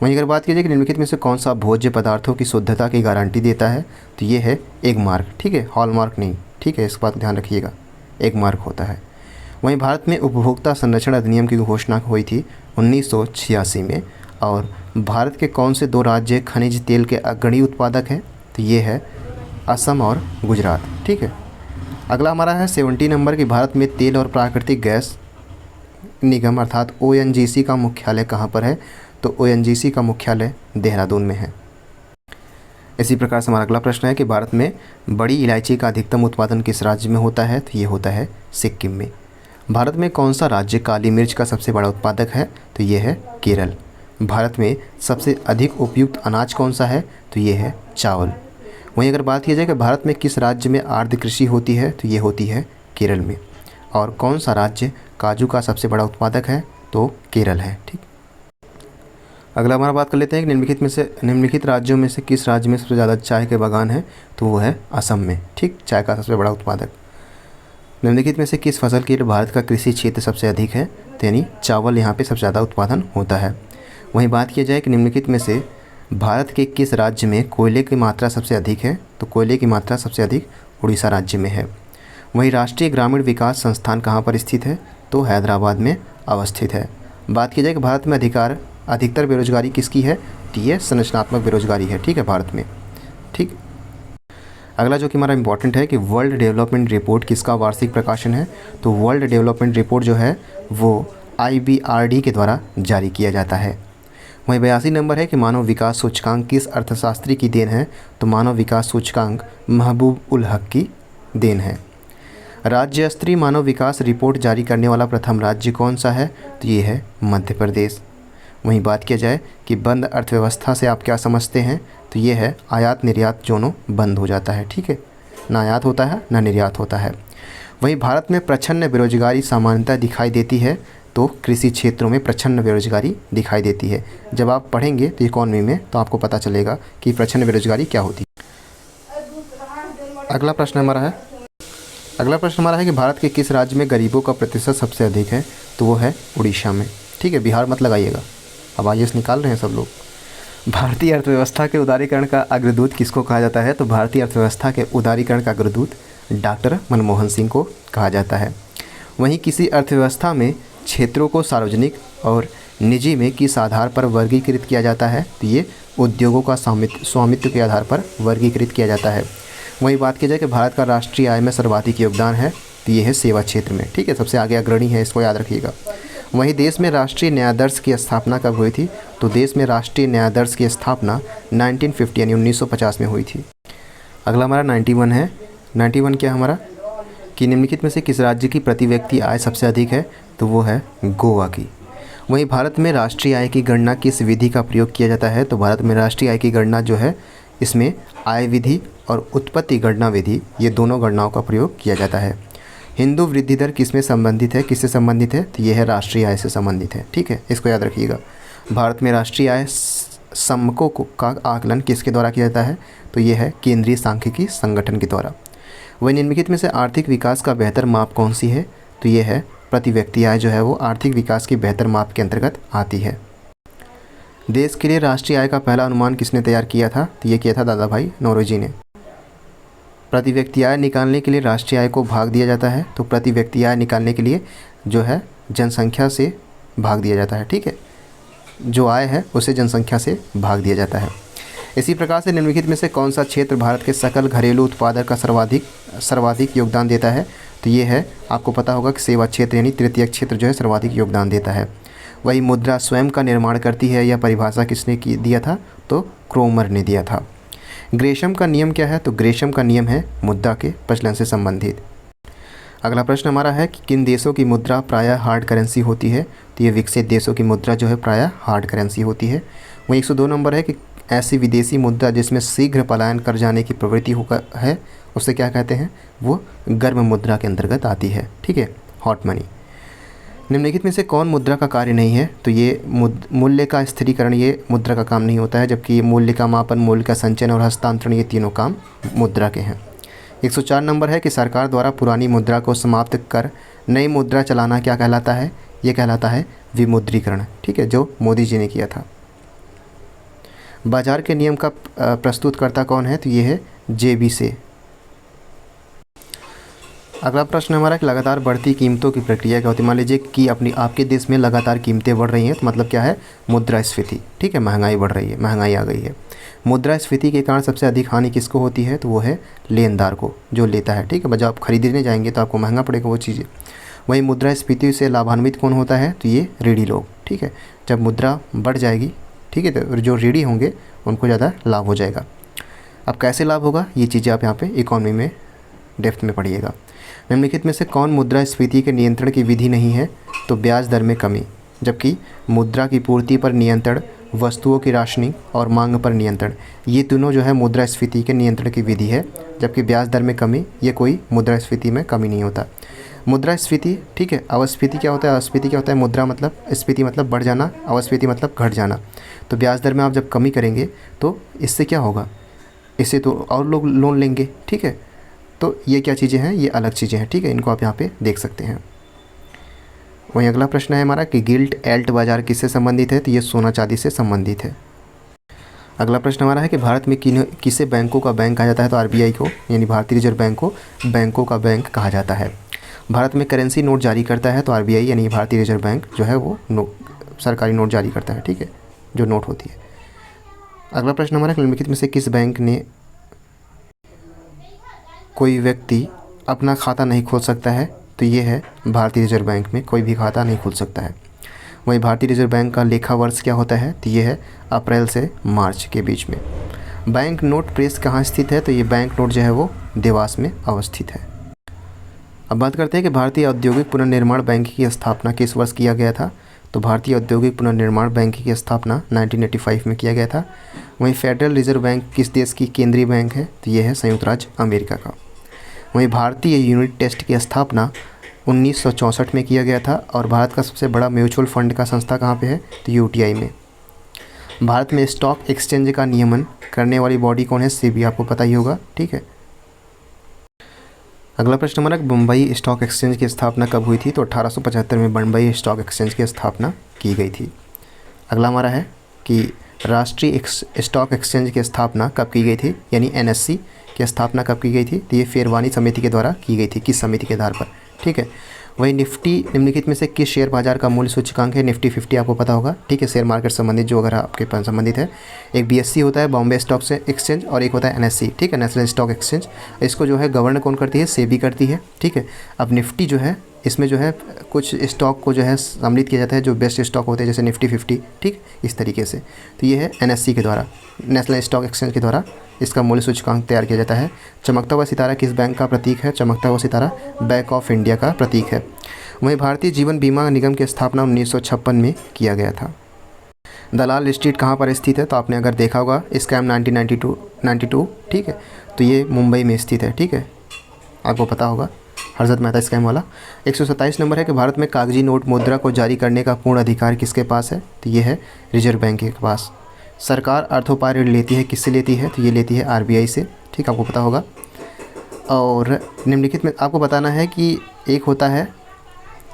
वहीं अगर बात की जाए कि निम्नलिखित में से कौन सा भोज्य पदार्थों की शुद्धता की गारंटी देता है। तो ये है एग मार्क। ठीक है, हॉलमार्क नहीं। ठीक है, इस बात का ध्यान रखिएगा, एग मार्क होता है। वहीं भारत में उपभोक्ता संरक्षण अधिनियम की घोषणा हुई थी 1986 में। और भारत के कौन से 2 राज्य खनिज तेल के अग्रणी उत्पादक हैं। तो ये है असम और गुजरात। ठीक है, अगला हमारा है 70 नंबर कि भारत में तेल और प्राकृतिक गैस निगम अर्थात ONGC का मुख्यालय कहाँ पर है। तो ONGC का मुख्यालय देहरादून में है। इसी प्रकार से हमारा अगला प्रश्न है कि भारत में बड़ी इलायची का अधिकतम उत्पादन किस राज्य में होता है। तो ये होता है सिक्किम में। भारत में कौन सा राज्य काली मिर्च का सबसे बड़ा उत्पादक है। तो ये है केरल। भारत में सबसे अधिक उपयुक्त अनाज कौन सा है। तो ये है चावल। वहीं अगर बात की जाए कि भारत में किस राज्य में आर्द्र कृषि होती है। तो ये होती है केरल में। और कौन सा राज्य काजू का सबसे बड़ा उत्पादक है। तो केरल है। ठीक, अगला हमारा बात कर लेते हैं कि निम्नलिखित राज्यों में से किस राज्य में सबसे ज़्यादा चाय के बागान है। तो वो है असम में। ठीक, चाय का सबसे बड़ा उत्पादक। निम्नलिखित में से किस फसल के लिए भारत का कृषि क्षेत्र सबसे अधिक है। तो यानी चावल यहाँ पे सबसे ज़्यादा उत्पादन होता है। वहीं बात की जाए कि निम्नलिखित में से भारत के किस राज्य में कोयले की मात्रा सबसे अधिक है। तो कोयले की मात्रा सबसे अधिक उड़ीसा राज्य में है। वहीं राष्ट्रीय ग्रामीण विकास संस्थान कहाँ पर स्थित है। तो हैदराबाद में अवस्थित है। बात की जाए कि भारत में अधिकतर बेरोजगारी किसकी है। तो ये संरचनात्मक बेरोजगारी है। ठीक है, भारत में। ठीक, अगला जो कि हमारा इंपॉर्टेंट है कि वर्ल्ड डेवलपमेंट रिपोर्ट किसका वार्षिक प्रकाशन है। तो वर्ल्ड डेवलपमेंट रिपोर्ट जो है वो IBRD के द्वारा जारी किया जाता है। वहीं 82 नंबर है कि मानव विकास सूचकांक किस अर्थशास्त्री की देन है। तो मानव विकास सूचकांक महबूब उल हक की देन है। राज्य स्तरीय मानव विकास रिपोर्ट जारी करने वाला प्रथम राज्य कौन सा है। तो ये है मध्य प्रदेश। वहीं बात किया जाए कि बंद अर्थव्यवस्था से आप क्या समझते हैं। तो ये है आयात निर्यात दोनों बंद हो जाता है। ठीक है, ना आयात होता है ना निर्यात होता है। वहीं भारत में प्रच्छन्न बेरोजगारी सामान्यतः दिखाई देती है, तो कृषि क्षेत्रों में प्रच्छन्न बेरोजगारी दिखाई देती है। जब आप पढ़ेंगे तो इकॉनमी में तो आपको पता चलेगा कि प्रच्छन्न बेरोजगारी क्या होती है। अगला प्रश्न हमारा है कि भारत के किस राज्य में गरीबों का प्रतिशत सबसे अधिक है, तो वो है उड़ीसा में। ठीक है, बिहार मत लगाइएगा, अब आईएएस निकाल रहे हैं सब लोग। भारतीय अर्थव्यवस्था के उदारीकरण का अग्रदूत किसको कहा जाता है, तो भारतीय अर्थव्यवस्था के उदारीकरण का अग्रदूत डॉक्टर मनमोहन सिंह को कहा जाता है। वहीं किसी अर्थव्यवस्था में क्षेत्रों को सार्वजनिक और निजी में किस आधार पर वर्गीकृत किया जाता है, तो ये उद्योगों का स्वामित्व के आधार पर वर्गीकृत किया जाता है। वहीं बात की जाए कि भारत का राष्ट्रीय आय में सर्वाधिक योगदान है, तो ये है सेवा क्षेत्र में। ठीक है, सबसे आगे अग्रणी है, इसको याद रखिएगा। वहीं देश में राष्ट्रीय न्यायादर्श की स्थापना कब हुई थी, तो देश में राष्ट्रीय न्यायादर्श की स्थापना 1950 यानी 1950 में हुई थी। अगला हमारा 91 है। 91 क्या हमारा कि निम्नलिखित में से किस राज्य की प्रति व्यक्ति आय सबसे अधिक है, तो वो है गोवा की। वहीं भारत में राष्ट्रीय आय की गणना किस विधि का प्रयोग किया जाता है, तो भारत में राष्ट्रीय आय की गणना जो है इसमें आय विधि और उत्पत्ति गणना विधि, ये दोनों गणनाओं का प्रयोग किया जाता है। हिंदू वृद्धि दर किससे संबंधित है, तो ये है राष्ट्रीय आय से संबंधित है। ठीक है, इसको याद रखिएगा। भारत में राष्ट्रीय आय समको का आकलन किसके द्वारा किया जाता है, तो ये है केंद्रीय सांख्यिकी संगठन के द्वारा। वही निम्नलिखित में से आर्थिक विकास का बेहतर माप कौन सी है, तो ये है प्रति व्यक्ति आय, जो है वो आर्थिक विकास की बेहतर माप के अंतर्गत आती है। देश के लिए राष्ट्रीय आय का पहला अनुमान किसने तैयार किया था, तो ये किया था दादा भाई नौरोजी ने। प्रति व्यक्ति आय निकालने के लिए राष्ट्रीय आय को भाग दिया जाता है, तो प्रति व्यक्ति आय निकालने के लिए जो है जनसंख्या से भाग दिया जाता है। ठीक है, जो आय है उसे जनसंख्या से भाग दिया जाता है। इसी प्रकार से निम्नलिखित में से कौन सा क्षेत्र भारत के सकल घरेलू उत्पादन का सर्वाधिक योगदान देता है, तो ये है, आपको पता होगा कि सेवा क्षेत्र यानी तृतीय क्षेत्र जो है सर्वाधिक योगदान देता है। वही मुद्रा स्वयं का निर्माण करती है, यह परिभाषा किसने दिया था, तो क्रोमर ने दिया था। ग्रेशम का नियम क्या है, तो ग्रेशम का नियम है मुद्रा के प्रचलन से संबंधित। अगला प्रश्न हमारा है कि किन देशों की मुद्रा प्रायः हार्ड करेंसी होती है, तो ये विकसित देशों की मुद्रा जो है प्रायः हार्ड करेंसी होती है। वहीं 102 नंबर है कि ऐसी विदेशी मुद्रा जिसमें शीघ्र पलायन कर जाने की प्रवृत्ति है, उसे क्या कहते हैं, वो गर्म मुद्रा के अंतर्गत आती है। ठीक है, हॉट मनी। निम्नलिखित में से कौन मुद्रा का कार्य नहीं है, तो ये मूल्य का स्थिरीकरण ये मुद्रा का काम नहीं होता है, जबकि मूल्य का मापन, मूल्य का संचयन और हस्तांतरण ये तीनों काम मुद्रा के हैं। 104 नंबर है कि सरकार द्वारा पुरानी मुद्रा को समाप्त कर नई मुद्रा चलाना क्या कहलाता है, ये कहलाता है विमुद्रीकरण। ठीक है, जो मोदी जी ने किया था। बाजार के नियम का प्रस्तुतकर्ता कौन है, तो ये है जेबी से। अगला प्रश्न हमारा कि लगातार बढ़ती कीमतों की प्रक्रिया क्या होती है। मान लीजिए कि आपके देश में लगातार कीमतें बढ़ रही हैं, तो मतलब क्या है, मुद्रास्फीति। ठीक है, महंगाई बढ़ रही है, महंगाई आ गई है। मुद्रास्फीति के कारण सबसे अधिक हानि किसको होती है, तो वो है लेनदार को, जो लेता है। ठीक है, जब आप खरीदने जाएंगे तो आपको महंगा पड़ेगा वो चीज़ें। वहीं मुद्रास्फीति से लाभान्वित कौन होता है, तो ये रीढ़ी लोग। ठीक है, जब मुद्रा बढ़ जाएगी, ठीक है, तो जो रीढ़ी होंगे उनको ज़्यादा लाभ हो जाएगा। अब कैसे लाभ होगा, ये चीज़ें आप यहाँ पे इकॉनमी में डेप्थ में पढ़िएगा। निम्नलिखित में से कौन मुद्रास्फीति के नियंत्रण की विधि नहीं है, तो ब्याज दर में कमी, जबकि मुद्रा की पूर्ति पर नियंत्रण, वस्तुओं की राशनिंग और मांग पर नियंत्रण, ये तीनों जो है मुद्रास्फीति के नियंत्रण की विधि है। जबकि ब्याज दर में कमी, ये कोई मुद्रास्फीति में कमी नहीं होता। मुद्रास्फीति, ठीक है, अवस्फीति क्या होता है, अवस्फीति क्या होता है, मुद्रा मतलब स्फीति मतलब बढ़ जाना, अवस्फीति मतलब घट जाना। तो ब्याज दर में आप जब कमी करेंगे तो इससे क्या होगा, इससे तो और लोग लोन लेंगे। ठीक है, तो ये क्या चीज़ें हैं, ये अलग चीज़ें हैं। ठीक है, इनको आप यहाँ पे देख सकते हैं। वहीं अगला प्रश्न है हमारा कि गिल्ट एल्ट बाजार किससे संबंधित है, तो ये सोना चांदी से संबंधित है। अगला प्रश्न हमारा है कि भारत में किसे बैंकों का बैंक कहा जाता है, तो आरबीआई को यानी भारतीय रिजर्व बैंक को बैंकों का बैंक कहा जाता है। भारत में करेंसी नोट जारी करता है, तो आरबीआई यानी भारतीय रिजर्व बैंक जो है वो सरकारी नोट जारी करता है। ठीक है, जो नोट होती है। अगला प्रश्न हमारा निम्नलिखित में से किस बैंक ने कोई व्यक्ति अपना खाता नहीं खोल सकता है, तो ये है भारतीय रिजर्व बैंक में कोई भी खाता नहीं खोल सकता है। वहीं भारतीय रिजर्व बैंक का लेखा वर्ष क्या होता है, तो ये है अप्रैल से मार्च के बीच में। बैंक नोट प्रेस कहाँ स्थित है, तो ये बैंक नोट जो है वो देवास में अवस्थित है। अब बात करते हैं कि भारतीय औद्योगिक पुनर्निर्माण बैंक की स्थापना किस वर्ष किया गया था, तो भारतीय औद्योगिक पुनर्निर्माण बैंक की स्थापना 1985 में किया गया था। वहीं फेडरल रिजर्व बैंक किस देश की केंद्रीय बैंक है, तो ये है संयुक्त राज्य अमेरिका का। वहीं भारतीय यूनिट टेस्ट की स्थापना 1964 में किया गया था। और भारत का सबसे बड़ा म्यूचुअल फंड का संस्था कहाँ पे है, तो यूटीआई में। भारत में स्टॉक एक्सचेंज का नियमन करने वाली बॉडी कौन है, सेबी, आपको पता ही होगा, ठीक है। अगला प्रश्न हमारा, बम्बई स्टॉक एक्सचेंज की स्थापना कब हुई थी, तो 1875 में बम्बई स्टॉक एक्सचेंज की स्थापना की गई थी। अगला हमारा है कि राष्ट्रीय स्टॉक एक्सचेंज की स्थापना कब की गई थी, यानी एनएससी की स्थापना कब की गई थी, तो ये फेरवानी समिति के द्वारा की गई थी, किस समिति के आधार पर, ठीक है। वही निफ्टी निम्नलिखित में से किस शेयर बाजार का मूल्य सूचकांक है, निफ्टी 50 आपको पता होगा, ठीक है, शेयर मार्केट संबंधित जो अगर आपके पास संबंधित है। एक बीएससी होता है, बॉम्बे स्टॉक एक्सचेंज, और एक होता है एनएससी, ठीक है, नेशनल स्टॉक एक्सचेंज। इसको जो है गवर्न कौन करती है, सेबी करती है, ठीक है। अब निफ्टी जो है इसमें जो है कुछ स्टॉक को जो है सम्मिलित किया जाता है, जो बेस्ट स्टॉक होते हैं, जैसे निफ्टी 50, ठीक, इस तरीके से। तो ये है एनएससी के द्वारा, नेशनल स्टॉक एक्सचेंज के द्वारा इसका मूल्य सूचकांक तैयार किया जाता है। चमकता हुआ सितारा किस बैंक का प्रतीक है, चमकता हुआ सितारा बैंक ऑफ इंडिया का प्रतीक है। वहीं भारतीय जीवन बीमा निगम की स्थापना 1956 में किया गया था। दलाल स्ट्रीट कहाँ पर स्थित है, तो आपने अगर देखा होगा स्कैम 1992, ठीक है, तो ये मुंबई में स्थित है, ठीक है, आपको पता होगा, हर्षद मेहता स्कैम वाला। 127 नंबर है कि भारत में कागजी नोट मुद्रा को जारी करने का पूर्ण अधिकार किसके पास है, तो ये है रिजर्व बैंक के पास। सरकार अर्थोपाय ऋण लेती है, किससे लेती है, तो ये लेती है आरबीआई से, ठीक, आपको पता होगा। और निम्नलिखित में आपको बताना है कि एक होता है,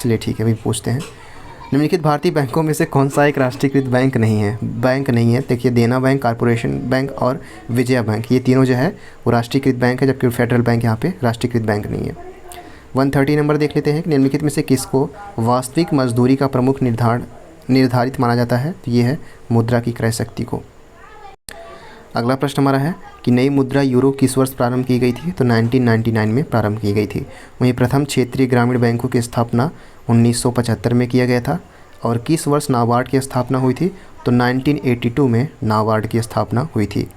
चलिए ठीक है, अभी पूछते हैं। निम्नलिखित भारतीय बैंकों में से कौन सा एक राष्ट्रीयकृत बैंक नहीं है, देखिए, देना बैंक, कॉर्पोरेशन बैंक और विजया बैंक, ये तीनों जो है वो राष्ट्रीयकृत बैंक है, जबकि फेडरल बैंक यहाँ पे राष्ट्रीयकृत बैंक नहीं है। 130 नंबर देख लेते हैं कि निम्नलिखित में से किसको वास्तविक मजदूरी का प्रमुख निर्धारित माना जाता है, तो ये है मुद्रा की क्रय शक्ति को। अगला प्रश्न हमारा है कि नई मुद्रा यूरो किस वर्ष प्रारंभ की गई थी, तो 1999 में प्रारंभ की गई थी। वहीं प्रथम क्षेत्रीय ग्रामीण बैंकों की स्थापना 1975 में किया गया था। और किस वर्ष नाबार्ड की स्थापना हुई थी, तो 1982 में नाबार्ड की स्थापना हुई थी।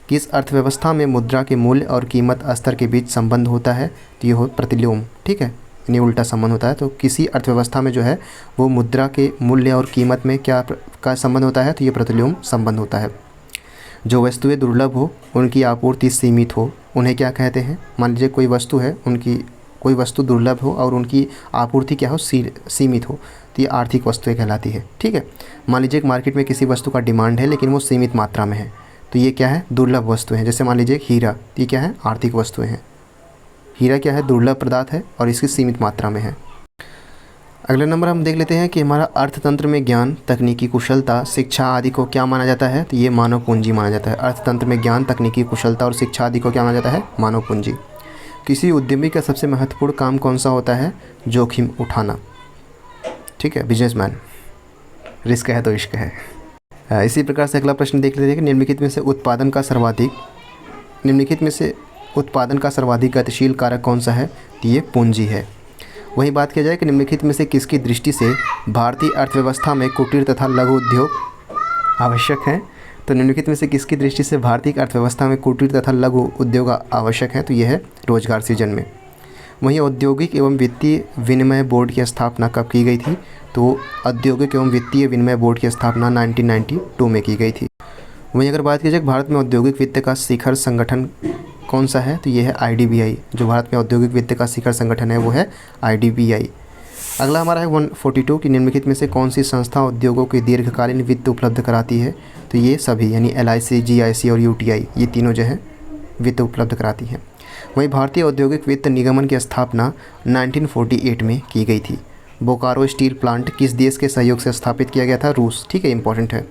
किस अर्थव्यवस्था में मुद्रा के मूल्य और कीमत स्तर के बीच संबंध होता है, तो ये हो प्रतिलोम, ठीक है, यानी उल्टा संबंध होता है। तो किसी अर्थव्यवस्था में जो है वो मुद्रा के मूल्य और कीमत में क्या का संबंध होता है, तो ये प्रतिलोम संबंध होता है। जो वस्तुएं दुर्लभ हो, उनकी आपूर्ति सीमित हो, उन्हें क्या कहते हैं। मान लीजिए कोई वस्तु है, उनकी कोई वस्तु दुर्लभ हो और उनकी आपूर्ति क्या हो, सीमित हो, तो ये आर्थिक वस्तुएं कहलाती है, ठीक है। मान लीजिए एक मार्केट में किसी वस्तु का डिमांड है लेकिन वो सीमित मात्रा में है, तो ये क्या है, दुर्लभ वस्तु है। जैसे मान लीजिए हीरा, तो ये क्या है, आर्थिक वस्तुएं हैं। हीरा क्या है, दुर्लभ पदार्थ है और इसकी सीमित मात्रा में है। अगला नंबर हम देख लेते हैं कि हमारा अर्थतंत्र में ज्ञान, तकनीकी कुशलता, शिक्षा आदि को क्या माना जाता है, तो ये मानव पूंजी माना जाता है। अर्थतंत्र में ज्ञान, तकनीकी कुशलता और शिक्षा आदि को क्या माना जाता है, मानव पूंजी। किसी उद्यमी का सबसे महत्वपूर्ण काम कौन सा होता है, जोखिम उठाना, ठीक है, बिजनेसमैन। रिस्क है तो इश्क है। इसी प्रकार से अगला प्रश्न देख लेते हैं कि निम्नलिखित में से उत्पादन का सर्वाधिक गतिशील कारक कौन सा है, तो ये पूंजी है। वही बात किया जाए कि निम्नलिखित में से किसकी दृष्टि से भारतीय अर्थव्यवस्था में कुटीर तथा लघु उद्योग आवश्यक हैं, तो निम्नलिखित में से किसकी दृष्टि से भारतीय अर्थव्यवस्था में कुटीर तथा लघु उद्योग आवश्यक है, तो यह है रोजगार सृजन में। वहीं औद्योगिक एवं वित्तीय विनिमय बोर्ड की स्थापना कब की गई थी, तो औद्योगिक एवं वित्तीय विनिमय बोर्ड की स्थापना 1992 में की गई थी। वहीं अगर बात की जाए भारत में औद्योगिक वित्त का शिखर संगठन कौन सा है, तो ये है IDBI। जो भारत में औद्योगिक वित्त का शिखर संगठन है वो है IDBI। अगला हमारा है 142 कि निम्नलिखित में से कौन सी संस्था उद्योगों की दीर्घकालीन वित्त उपलब्ध कराती है, तो ये सभी, यानी LIC, GIC और UTI, ये तीनों जो है वित्त उपलब्ध कराती हैं। वहीं भारतीय औद्योगिक वित्त निगमन की स्थापना 1948 में की गई थी। बोकारो स्टील प्लांट किस देश के सहयोग से स्थापित किया गया था, रूस, ठीक है, इंपॉर्टेंट है।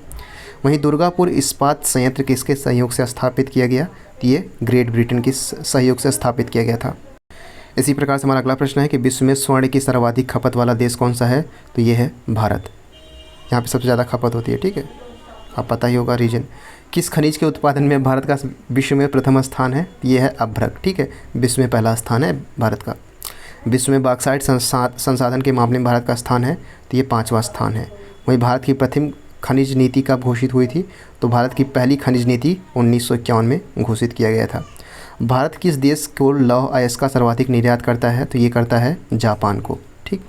वहीं दुर्गापुर इस्पात संयंत्र किसके सहयोग से स्थापित किया गया, तो ये ग्रेट ब्रिटेन के सहयोग से स्थापित किया गया था। इसी प्रकार से हमारा अगला प्रश्न है कि विश्व में स्वर्ण की सर्वाधिक खपत वाला देश कौन सा है, तो ये है भारत। यहाँ पे सबसे ज़्यादा खपत होती है, ठीक है, आप पता ही होगा रीजन। किस खनिज के उत्पादन में भारत का विश्व में प्रथम स्थान है, ये है अभ्रक, ठीक है, विश्व में पहला स्थान है भारत का। विश्व में बॉक्साइट संसाधन के मामले में भारत का स्थान है, तो ये 5वां स्थान है। वहीं भारत की प्रथम खनिज नीति कब घोषित हुई थी, तो भारत की पहली खनिज नीति 1951 में घोषित किया गया था। भारत किस देश को लौह अयस्क का सर्वाधिक निर्यात करता है, तो ये करता है जापान को, ठीक।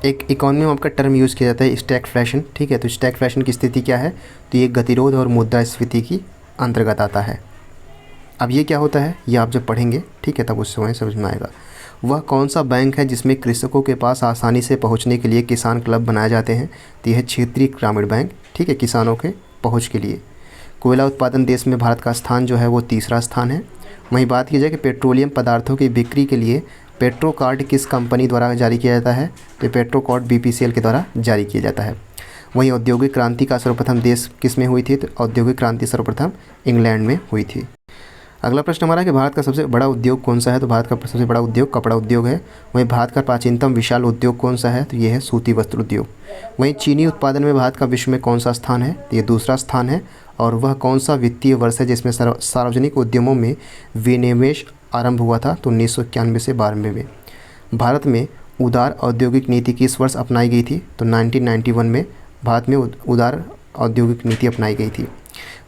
एक इकोनॉमी में आपका टर्म यूज़ किया जाता है स्टैगफ्लेशन, ठीक है, तो स्टैगफ्लेशन की स्थिति क्या है, तो ये गतिरोध और मुद्रास्फीति की अंतर्गत आता है। अब ये क्या होता है ये आप जब पढ़ेंगे, ठीक है, तब उस समय समझ में आएगा। वह कौन सा बैंक है जिसमें कृषकों के पास आसानी से पहुंचने के लिए किसान क्लब बनाए जाते हैं? तो यह क्षेत्रीय ग्रामीण बैंक, ठीक है, किसानों के पहुंच के लिए। कोयला उत्पादन देश में भारत का स्थान जो है वो तीसरा स्थान है। वहीं बात की जाए कि पेट्रोलियम पदार्थों की बिक्री के लिए पेट्रो कार्ड किस कंपनी द्वारा जारी किया जाता है? तो पेट्रो कार्ड BPCL के द्वारा जारी किया जाता है। वहीं औद्योगिक क्रांति का सर्वप्रथम देश किस में हुई थी? तो औद्योगिक क्रांति सर्वप्रथम इंग्लैंड में हुई थी। अगला प्रश्न हमारा है कि भारत का सबसे बड़ा उद्योग कौन सा है? तो भारत का सबसे बड़ा उद्योग कपड़ा उद्योग है। वहीं भारत का प्राचीनतम विशाल उद्योग कौन सा है? तो ये है सूती वस्त्र उद्योग। वहीं चीनी उत्पादन में भारत का विश्व में कौन सा स्थान है? तो ये दूसरा स्थान है। और वह कौन सा वित्तीय वर्ष है जिसमें सार्वजनिक उद्यमों में विनिवेश आरंभ हुआ था? तो 1991 से 92 में। भारत में उदार औद्योगिक नीति किस वर्ष अपनाई गई थी? तो 1991 में भारत में उदार औद्योगिक नीति अपनाई गई थी।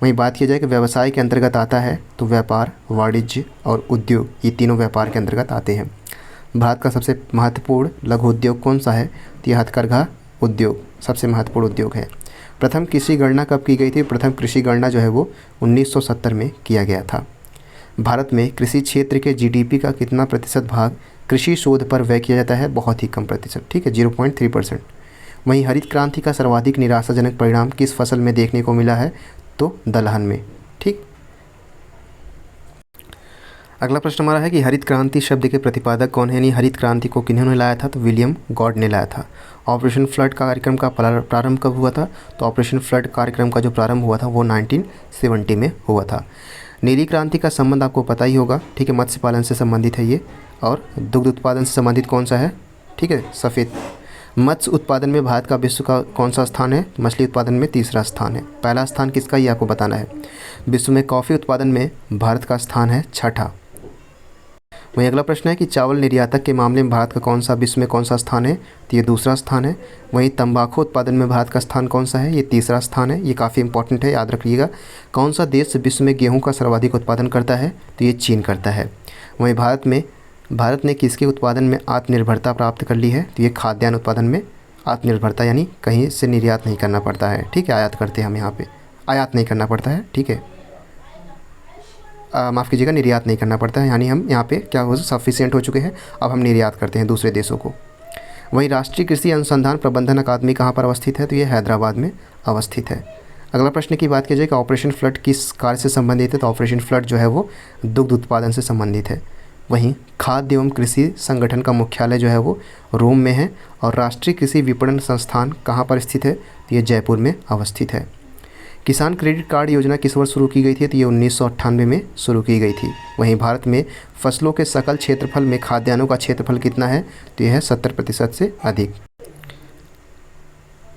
वहीं बात की जाए कि व्यवसाय के अंतर्गत आता है तो व्यापार, वाणिज्य और उद्योग, ये तीनों व्यापार के अंतर्गत आते हैं। भारत का सबसे महत्वपूर्ण लघु उद्योग कौन सा है? तो यह हथकरघा उद्योग सबसे महत्वपूर्ण उद्योग है। प्रथम कृषि गणना कब की गई थी? प्रथम कृषि गणना जो है वो 1970 में किया गया था। भारत में कृषि क्षेत्र के GDP का कितना प्रतिशत भाग कृषि शोध पर व्यय किया जाता है? बहुत ही कम प्रतिशत, ठीक है, 0.3%। वहीं हरित क्रांति का सर्वाधिक निराशाजनक परिणाम किस फसल में देखने को मिला है? तो दलहन में, ठीक। अगला प्रश्न हमारा है कि हरित क्रांति शब्द के प्रतिपादक कौन है? यानी हरित क्रांति को किन्होंने लाया था? तो विलियम गॉड ने लाया था। ऑपरेशन फ्लड कार्यक्रम का प्रारंभ कब हुआ था? तो ऑपरेशन फ्लड कार्यक्रम का जो प्रारंभ हुआ था वो 1970 में हुआ था। नीली क्रांति का संबंध आपको पता ही होगा, ठीक है, मत्स्य पालन से संबंधित है ये। और दुग्ध उत्पादन से संबंधित कौन सा है? ठीक है, सफ़ेद। मत्स्य उत्पादन में भारत का विश्व का कौन सा स्थान है? मछली उत्पादन में तीसरा स्थान है। पहला स्थान किसका ये आपको बताना है। विश्व में कॉफ़ी उत्पादन में भारत का स्थान है छठा। वहीं अगला प्रश्न है कि चावल निर्यातक के मामले में भारत का कौन सा विश्व में कौन सा स्थान है? तो ये दूसरा स्थान है। वहीं तंबाकू उत्पादन में भारत का स्थान कौन सा है? ये तीसरा स्थान है। ये काफ़ी इंपॉर्टेंट है, याद रखिएगा। कौन सा देश विश्व में गेहूँ का सर्वाधिक उत्पादन करता है? तो ये चीन करता है। वहीं भारत ने किसके उत्पादन में आत्मनिर्भरता प्राप्त कर ली है? तो ये खाद्यान्न उत्पादन में आत्मनिर्भरता, यानी कहीं से निर्यात नहीं करना पड़ता है, ठीक है, आयात करते हैं हम यहाँ पे, आयात नहीं करना पड़ता है, ठीक है, माफ़ कीजिएगा, निर्यात नहीं करना पड़ता है, यानी हम यहाँ पे क्या हो सफिशिएंट हो चुके हैं, अब हम निर्यात करते हैं दूसरे देशों को। वहीं राष्ट्रीय कृषि अनुसंधान प्रबंधन अकादमी कहाँ पर अवस्थित है? तो ये हैदराबाद में अवस्थित है। अगला प्रश्न की बात की जाए कि ऑपरेशन फ्लड किस कार्य से संबंधित है? तो ऑपरेशन फ्लड जो है वो दुग्ध उत्पादन से संबंधित है। वहीं खाद्य एवं कृषि संगठन का मुख्यालय जो है वो रोम में है। और राष्ट्रीय कृषि विपणन संस्थान कहाँ पर स्थित है? तो ये जयपुर में अवस्थित है। किसान क्रेडिट कार्ड योजना किस वर्ष शुरू की गई थी? तो ये 1998 में शुरू की गई थी। वहीं भारत में फसलों के सकल क्षेत्रफल में खाद्यान्नों का क्षेत्रफल कितना है? तो यह है 70% से अधिक।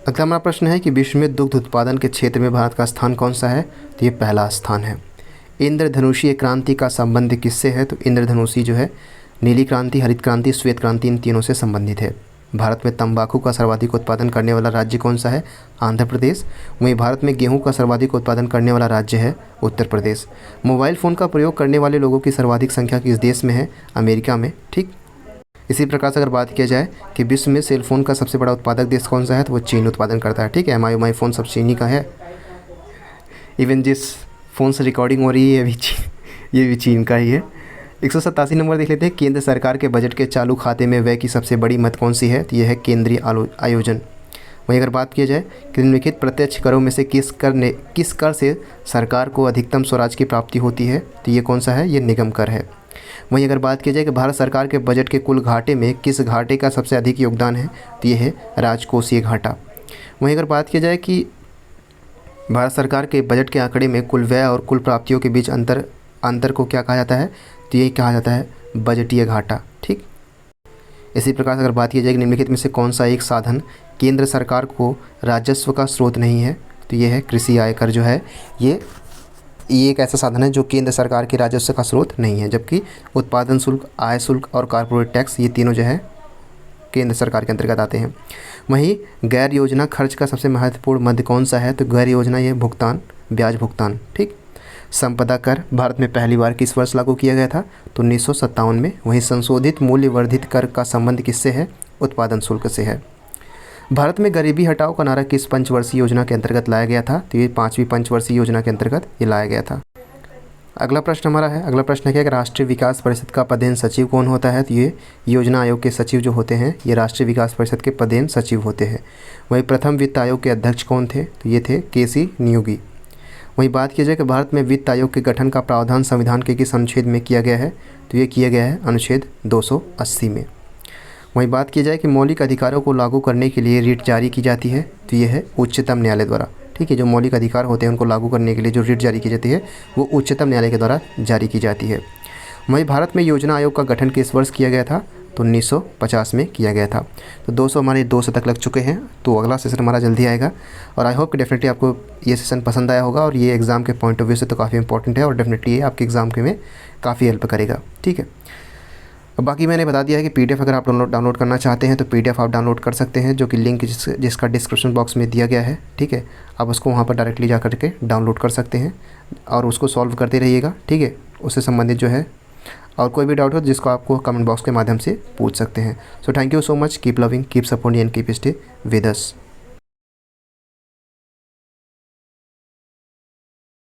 अगला हमारा प्रश्न है कि विश्व में दुग्ध उत्पादन के क्षेत्र में भारत का स्थान कौन सा है? तो ये पहला स्थान है। इंद्रधनुषीय क्रांति का संबंध किससे है? तो इंद्रधनुषी जो है नीली क्रांति, हरित क्रांति, श्वेत क्रांति, इन तीनों से संबंधित है। भारत में तंबाकू का सर्वाधिक उत्पादन करने वाला राज्य कौन सा है? आंध्र प्रदेश। वहीं भारत में गेहूं का सर्वाधिक उत्पादन करने वाला राज्य है उत्तर प्रदेश। मोबाइल फ़ोन का प्रयोग करने वाले लोगों की सर्वाधिक संख्या किस देश में है? अमेरिका में, ठीक। इसी प्रकार से अगर बात किया जाए कि विश्व में सेलफोन का सबसे बड़ा उत्पादक देश कौन सा है? तो वो चीन उत्पादन करता है, ठीक है। MI फ़ोन सब चीनी का है। इवन जिस फ़ोन से रिकॉर्डिंग हो रही है ये भी चीन का ही है। 187 नंबर देख लेते हैं। केंद्र सरकार के बजट के चालू खाते में व्यय की सबसे बड़ी मद कौन सी है? तो यह है केंद्रीय आयोजन। वहीं अगर बात किया जाए कि निम्नलिखित प्रत्यक्ष करों में से किस कर से सरकार को अधिकतम स्वराज की प्राप्ति होती है? तो ये कौन सा है? ये निगम कर है। वहीं अगर बात की जाए कि भारत सरकार के बजट के कुल घाटे में किस घाटे का सबसे अधिक योगदान है? तो ये है राजकोषीय घाटा। वहीं अगर बात की जाए कि भारत सरकार के बजट के आंकड़े में कुल व्यय और कुल प्राप्तियों के बीच अंतर को क्या कहा जाता है? तो ये कहा जाता है बजटीय घाटा, ठीक। इसी प्रकार से अगर बात की जाए कि निम्नलिखित में से कौन सा एक साधन केंद्र सरकार को राजस्व का स्रोत नहीं है? तो ये है कृषि आयकर जो है ये एक ऐसा साधन है जो केंद्र सरकार के राजस्व का स्रोत नहीं है, जबकि उत्पादन शुल्क, आय शुल्क और कॉर्पोरेट टैक्स ये तीनों जो है केंद्र सरकार के अंतर्गत आते हैं। वहीं गैर योजना खर्च का सबसे महत्वपूर्ण मद कौन सा है? तो गैर योजना ये भुगतान, ब्याज भुगतान, ठीक। संपदा कर भारत में पहली बार किस वर्ष लागू किया गया था? तो 1957 में। वहीं संशोधित मूल्य वर्धित कर का संबंध किससे है? उत्पादन शुल्क से है। भारत में गरीबी हटाओ का नारा किस पंचवर्षीय योजना के अंतर्गत लाया गया था? तो ये 5वीं पंचवर्षीय योजना के अंतर्गत ये लाया गया था। अगला प्रश्न हमारा है, अगला प्रश्न है कि राष्ट्रीय विकास परिषद का पदेन सचिव कौन होता है? तो ये योजना आयोग के सचिव जो होते हैं ये राष्ट्रीय विकास परिषद के पदेन सचिव होते हैं। वहीं प्रथम वित्त आयोग के अध्यक्ष कौन थे? तो ये थे के.सी. नियोगी। वहीं बात की जाए कि भारत में वित्त आयोग के गठन का प्रावधान संविधान के किस अनुच्छेद में किया गया है? तो ये किया गया है अनुच्छेद 280 में। वहीं बात की जाए कि मौलिक अधिकारों को लागू करने के लिए रिट जारी की जाती है, तो ये है उच्चतम न्यायालय द्वारा। ठीक है, जो मौलिक अधिकार होते हैं उनको लागू करने के लिए जो रिट जारी की जाती है वो उच्चतम न्यायालय के द्वारा जारी की जाती है। वहीं भारत में योजना आयोग का गठन किस वर्ष किया गया था? तो 1950 में किया गया था। तो 200 हमारे 2 शतक लग चुके हैं, तो अगला सेशन हमारा जल्दी आएगा और आई होप कि डेफिनेटली आपको ये सेशन पसंद आया होगा और ये एग्ज़ाम के पॉइंट ऑफ व्यू से तो काफ़ी इंपॉर्टेंट है और डेफिनेटली ये आपके एग्ज़ाम के में काफ़ी हेल्प करेगा। ठीक है, अब बाकी मैंने बता दिया है कि पीडीएफ अगर आप डाउनलोड करना चाहते हैं तो पीडीएफ आप डाउनलोड कर सकते हैं, जो कि लिंक जिसका डिस्क्रिप्शन बॉक्स में दिया गया है। ठीक है, आप उसको वहाँ पर डायरेक्टली जा करके डाउनलोड कर सकते हैं और उसको सॉल्व करते रहिएगा। ठीक है, उससे संबंधित जो है और कोई भी डाउट हो जिसको आपको कमेंट बॉक्स के माध्यम से पूछ सकते हैं। So thank you so much, keep loving, keep supporting and keep stay with us.